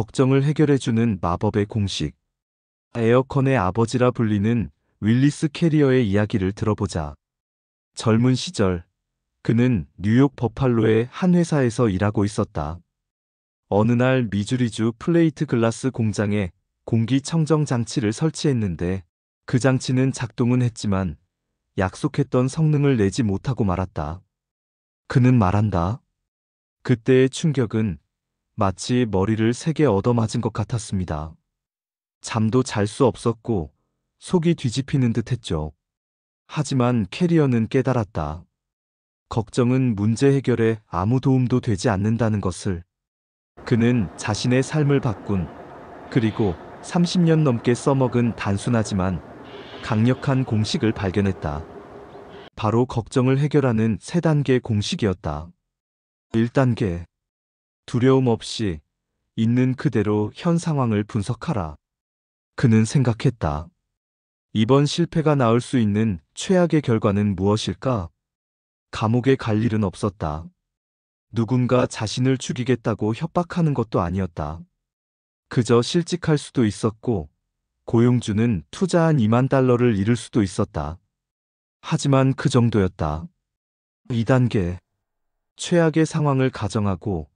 걱정을 해결해주는 마법의 공식. 에어컨의 아버지라 불리는 윌리스 캐리어의 이야기를 들어보자. 젊은 시절, 그는 뉴욕 버팔로의 한 회사에서 일하고 있었다. 어느 날 미주리주 플레이트 글라스 공장에 공기청정 장치를 설치했는데 그 장치는 작동은 했지만 약속했던 성능을 내지 못하고 말았다. 그는 말한다. 그때의 충격은 마치 머리를 세게 얻어맞은 것 같았습니다. 잠도 잘 수 없었고 속이 뒤집히는 듯 했죠. 하지만 캐리어는 깨달았다. 걱정은 문제 해결에 아무 도움도 되지 않는다는 것을. 그는 자신의 삶을 바꾼, 그리고 30년 넘게 써먹은 단순하지만 강력한 공식을 발견했다. 바로 걱정을 해결하는 3단계 공식이었다. 1단계. 두려움 없이 있는 그대로 현 상황을 분석하라. 그는 생각했다. 이번 실패가 낳을 수 있는 최악의 결과는 무엇일까? 감옥에 갈 일은 없었다. 누군가 자신을 죽이겠다고 협박하는 것도 아니었다. 그저 실직할 수도 있었고, 고용주는 투자한 2만 달러를 잃을 수도 있었다. 하지만 그 정도였다. 2단계. 최악의 상황을 가정하고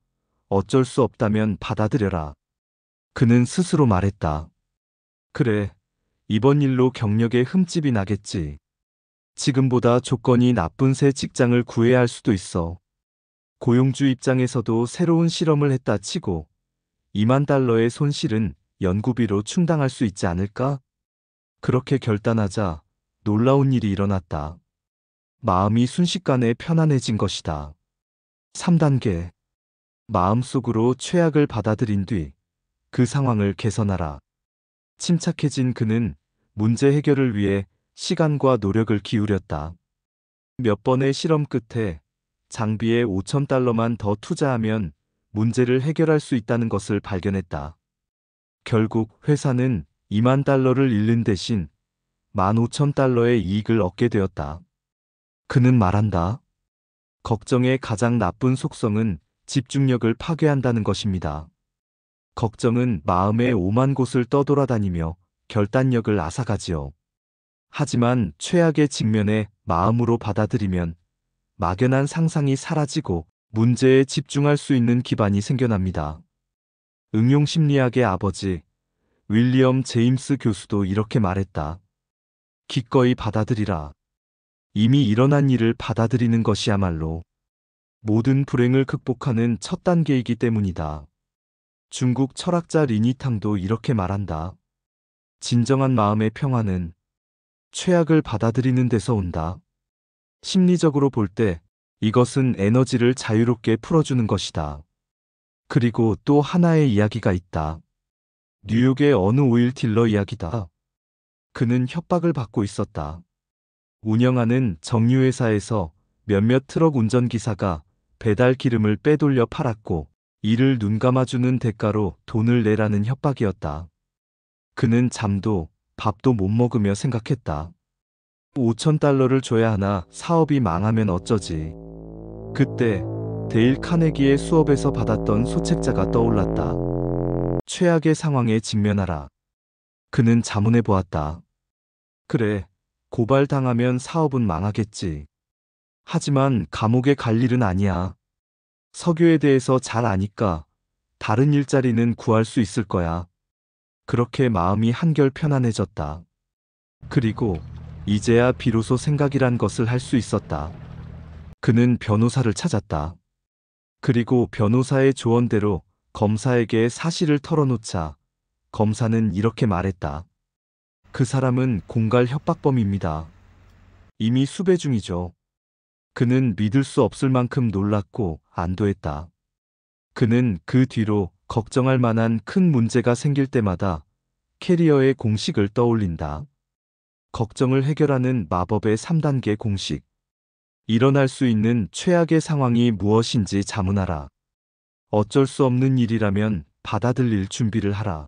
어쩔 수 없다면 받아들여라. 그는 스스로 말했다. 그래, 이번 일로 경력에 흠집이 나겠지. 지금보다 조건이 나쁜 새 직장을 구해야 할 수도 있어. 고용주 입장에서도 새로운 실험을 했다 치고 2만 달러의 손실은 연구비로 충당할 수 있지 않을까? 그렇게 결단하자 놀라운 일이 일어났다. 마음이 순식간에 편안해진 것이다. 3단계. 마음속으로 최악을 받아들인 뒤 그 상황을 개선하라. 침착해진 그는 문제 해결을 위해 시간과 노력을 기울였다. 몇 번의 실험 끝에 장비에 5천 달러만 더 투자하면 문제를 해결할 수 있다는 것을 발견했다. 결국 회사는 2만 달러를 잃는 대신 15,000달러의 이익을 얻게 되었다. 그는 말한다. 걱정의 가장 나쁜 속성은 집중력을 파괴한다는 것입니다. 걱정은 마음의 오만 곳을 떠돌아다니며 결단력을 앗아가지요. 하지만 최악의 직면에 마음으로 받아들이면 막연한 상상이 사라지고 문제에 집중할 수 있는 기반이 생겨납니다. 응용심리학의 아버지 윌리엄 제임스 교수도 이렇게 말했다. 기꺼이 받아들이라. 이미 일어난 일을 받아들이는 것이야말로 모든 불행을 극복하는 첫 단계이기 때문이다. 중국 철학자 리니탕도 이렇게 말한다. 진정한 마음의 평화는 최악을 받아들이는 데서 온다. 심리적으로 볼 때 이것은 에너지를 자유롭게 풀어주는 것이다. 그리고 또 하나의 이야기가 있다. 뉴욕의 어느 오일 딜러 이야기다. 그는 협박을 받고 있었다. 운영하는 정유회사에서 몇몇 트럭 운전기사가 배달 기름을 빼돌려 팔았고 이를 눈감아주는 대가로 돈을 내라는 협박이었다. 그는 잠도 밥도 못 먹으며 생각했다. 5천 달러를 줘야 하나 사업이 망하면 어쩌지. 그때 데일 카네기의 수업에서 받았던 소책자가 떠올랐다. 최악의 상황에 직면하라. 그는 자문해 보았다. 그래, 고발당하면 사업은 망하겠지. 하지만 감옥에 갈 일은 아니야. 석유에 대해서 잘 아니까 다른 일자리는 구할 수 있을 거야. 그렇게 마음이 한결 편안해졌다. 그리고 이제야 비로소 생각이란 것을 할 수 있었다. 그는 변호사를 찾았다. 그리고 변호사의 조언대로 검사에게 사실을 털어놓자 검사는 이렇게 말했다. 그 사람은 공갈 협박범입니다. 이미 수배 중이죠. 그는 믿을 수 없을 만큼 놀랐고 안도했다. 그는 그 뒤로 걱정할 만한 큰 문제가 생길 때마다 캐리어의 공식을 떠올린다. 걱정을 해결하는 마법의 3단계 공식. 일어날 수 있는 최악의 상황이 무엇인지 자문하라. 어쩔 수 없는 일이라면 받아들일 준비를 하라.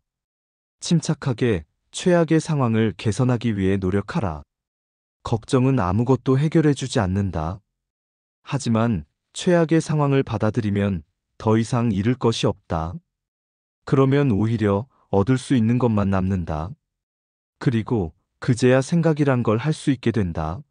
침착하게 최악의 상황을 개선하기 위해 노력하라. 걱정은 아무것도 해결해주지 않는다. 하지만 최악의 상황을 받아들이면 더 이상 잃을 것이 없다. 그러면 오히려 얻을 수 있는 것만 남는다. 그리고 그제야 생각이란 걸 할 수 있게 된다.